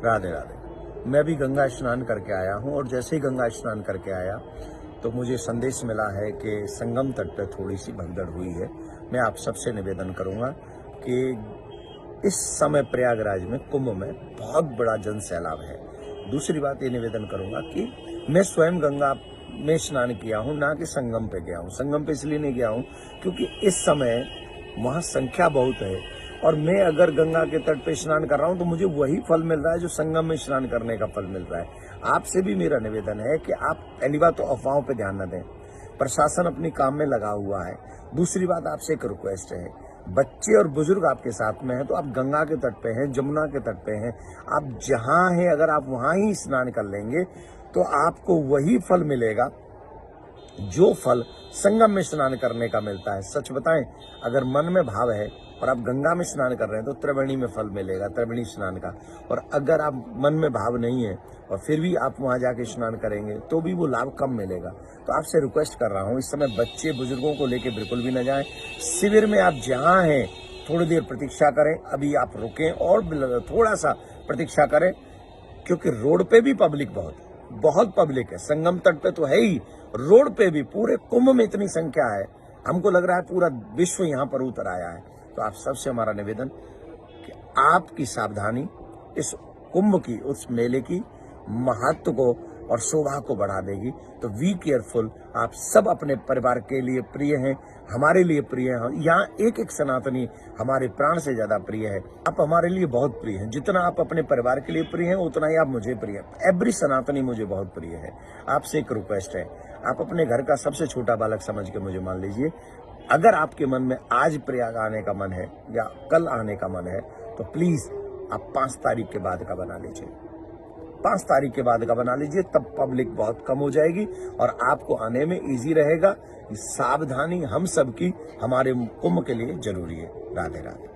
राधे राधे। मैं भी गंगा स्नान करके आया हूँ और जैसे ही गंगा स्नान करके आया तो मुझे संदेश मिला है कि संगम तट पे थोड़ी सी भगदड़ हुई है। मैं आप सबसे निवेदन करूंगा कि इस समय प्रयागराज में कुंभ में बहुत बड़ा जन सैलाब है। दूसरी बात ये निवेदन करूंगा कि मैं स्वयं गंगा में स्नान किया हूँ, ना कि संगम पे गया हूँ। संगम पे इसलिए नहीं गया हूँ क्योंकि इस समय वहां संख्या बहुत है और मैं अगर गंगा के तट पे स्नान कर रहा हूं तो मुझे वही फल मिल रहा है जो संगम में स्नान करने का फल मिल रहा है। आपसे भी मेरा निवेदन है कि आप पहली बात तो अफवाहों पे ध्यान न दें, प्रशासन अपनी काम में लगा हुआ है। दूसरी बात आपसे एक रिक्वेस्ट है, बच्चे और बुजुर्ग आपके साथ में हैं तो आप गंगा के तट पे हैं, जमुना के तट पे हैं, आप जहां हैं अगर आप वहां ही स्नान कर लेंगे तो आपको वही फल मिलेगा जो फल संगम में स्नान करने का मिलता है। सच बताएं, अगर मन में भाव है और आप गंगा में स्नान कर रहे हैं तो त्रिवेणी में फल मिलेगा, त्रिवेणी स्नान का। और अगर आप मन में भाव नहीं है और फिर भी आप वहां जाके स्नान करेंगे तो भी वो लाभ कम मिलेगा। तो आपसे रिक्वेस्ट कर रहा हूं, इस समय बच्चे बुजुर्गों को लेके बिल्कुल भी न जाएं। शिविर में आप जहां हैं थोड़ी देर प्रतीक्षा करें, अभी आप रुकें और थोड़ा सा प्रतीक्षा करें क्योंकि रोड पे भी पब्लिक बहुत पब्लिक है। संगम तट पे तो है ही, रोड पे भी पूरे कुंभ में इतनी संख्या है, हमको लग रहा है पूरा विश्व यहाँ पर उतर आया है। तो आप सबसे हमारा निवेदन कि आपकी सावधानी इस कुंभ की, उस मेले की महत्व को और शोभा को बढ़ा देगी। तो वी केयरफुल। आप सब अपने परिवार के लिए प्रिय हैं, हमारे लिए प्रिय हैं। यहाँ एक एक सनातनी हमारे प्राण से ज्यादा प्रिय है। आप हमारे लिए बहुत प्रिय हैं। जितना आप अपने परिवार के लिए प्रिय हैं उतना ही आप मुझे प्रिय हैं। एवरी सनातनी मुझे बहुत प्रिय है। आपसे एक रिक्वेस्ट है, आप अपने घर का सबसे छोटा बालक समझ के मुझे मान लीजिए। अगर आपके मन में आज प्रयाग आने का मन है या कल आने का मन है तो प्लीज आप 5 तारीख के बाद का बना लीजिए। 5 तारीख के बाद का बना लीजिए, तब पब्लिक बहुत कम हो जाएगी और आपको आने में इजी रहेगा। सावधानी हम सबकी हमारे कुंभ के लिए जरूरी है। राधे राधे।